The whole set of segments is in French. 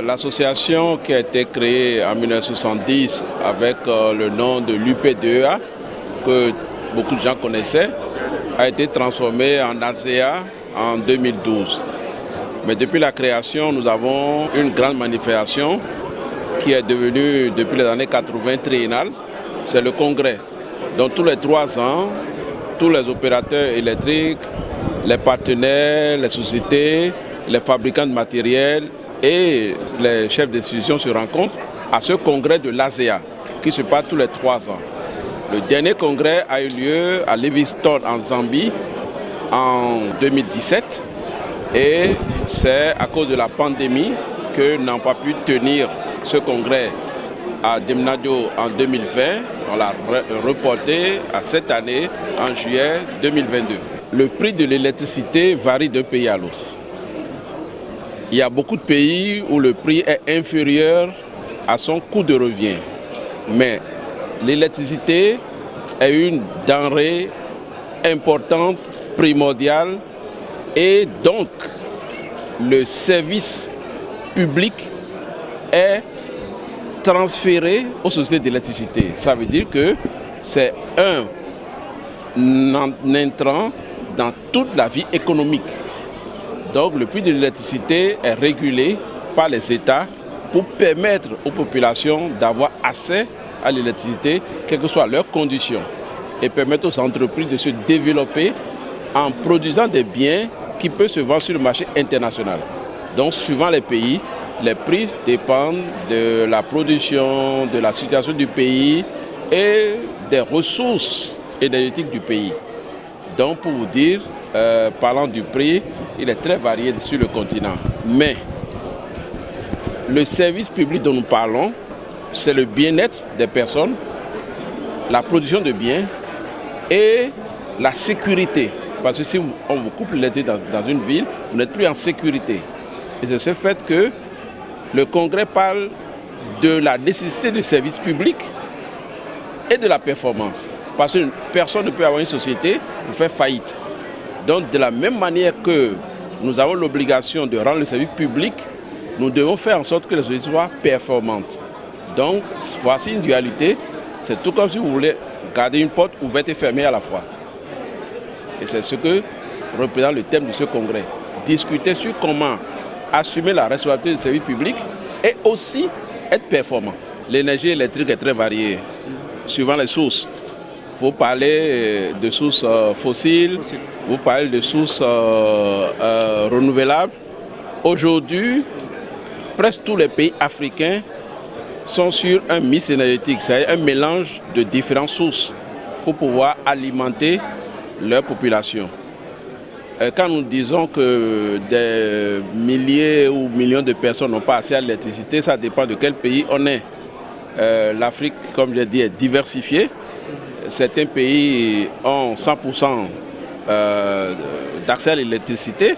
L'association qui a été créée en 1970 avec le nom de l'UP2A, que beaucoup de gens connaissaient, a été transformée en ASEA en 2012. Mais depuis la création, nous avons une grande manifestation qui est devenue depuis les années 80 triennale. C'est le congrès. Donc tous les 3 ans, tous les opérateurs électriques, les partenaires, les sociétés, les fabricants de matériel et les chefs d'institution se rencontrent à ce congrès de l'ASEA qui se passe tous les 3 ans. Le dernier congrès a eu lieu à Livingstone en Zambie en 2017 et c'est à cause de la pandémie que nous n'avons pas pu tenir ce congrès à Demnadio en 2020. On l'a reporté à cette année en juillet 2022. Le prix de l'électricité varie d'un pays à l'autre. Il y a beaucoup de pays où le prix est inférieur à son coût de revient. Mais l'électricité est une denrée importante, primordiale, et donc le service public est transféré aux sociétés d'électricité. Ça veut dire que c'est un intrant dans toute la vie économique. Donc le prix de l'électricité est régulé par les États pour permettre aux populations d'avoir accès à l'électricité, quelles que soient leurs conditions, et permettre aux entreprises de se développer en produisant des biens qui peuvent se vendre sur le marché international. Donc suivant les pays, les prix dépendent de la production, de la situation du pays et des ressources énergétiques du pays. Donc pour vous dire, parlant du prix, il est très varié sur le continent. Mais le service public dont nous parlons, c'est le bien-être des personnes, la production de biens et la sécurité. Parce que si on vous coupe l'électricité dans une ville, vous n'êtes plus en sécurité. Et c'est ce fait que le Congrès parle de la nécessité de services publics et de la performance. Parce que personne ne peut avoir une société pour faire faillite. Donc de la même manière que nous avons l'obligation de rendre le service public, nous devons faire en sorte que les sociétés soient performantes. Donc voici une dualité. C'est tout comme si vous voulez garder une porte ouverte et fermée à la fois. Et c'est ce que représente le thème de ce congrès. Discuter sur comment assumer la responsabilité du service public et aussi être performant. L'énergie électrique est très variée, suivant les sources. Vous parlez de sources fossiles, vous parlez de sources renouvelables. Aujourd'hui, presque tous les pays africains sont sur un mix énergétique, c'est-à-dire un mélange de différentes sources pour pouvoir alimenter leur population. Quand nous disons que des milliers ou millions de personnes n'ont pas accès à l'électricité, ça dépend de quel pays on est. L'Afrique, comme j'ai dit, est diversifiée. Certains pays ont 100% d'accès à l'électricité,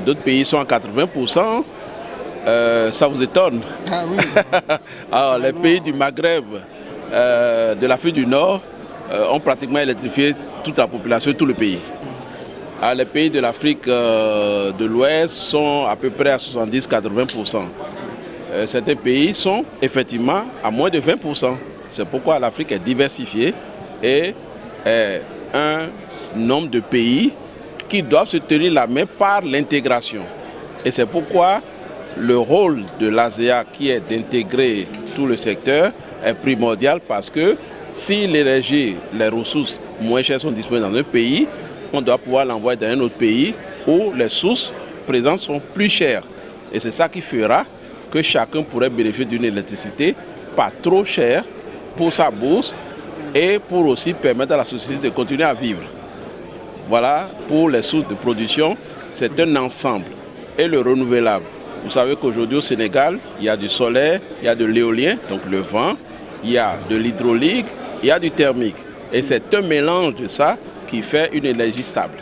d'autres pays sont à 80%. Ça vous étonne? Ah oui. Alors, les pays du Maghreb, de l'Afrique du Nord, ont pratiquement électrifié toute la population, tout le pays. Alors, les pays de l'Afrique de l'Ouest sont à peu près à 70-80%. Certains pays sont effectivement à moins de 20%. C'est pourquoi l'Afrique est diversifiée et est un nombre de pays qui doivent se tenir la main par l'intégration. Et c'est pourquoi le rôle de l'ASEA, qui est d'intégrer tout le secteur, est primordial parce que si l'énergie, les ressources moins chères sont disponibles dans un pays, on doit pouvoir l'envoyer dans un autre pays où les sources présentes sont plus chères. Et c'est ça qui fera que chacun pourrait bénéficier d'une électricité pas trop chère pour sa bourse et pour aussi permettre à la société de continuer à vivre. Voilà, pour les sources de production, c'est un ensemble. Et le renouvelable. Vous savez qu'aujourd'hui au Sénégal, il y a du solaire, il y a de l'éolien, donc le vent, il y a de l'hydraulique, il y a du thermique. Et c'est un mélange de ça qui fait une énergie stable.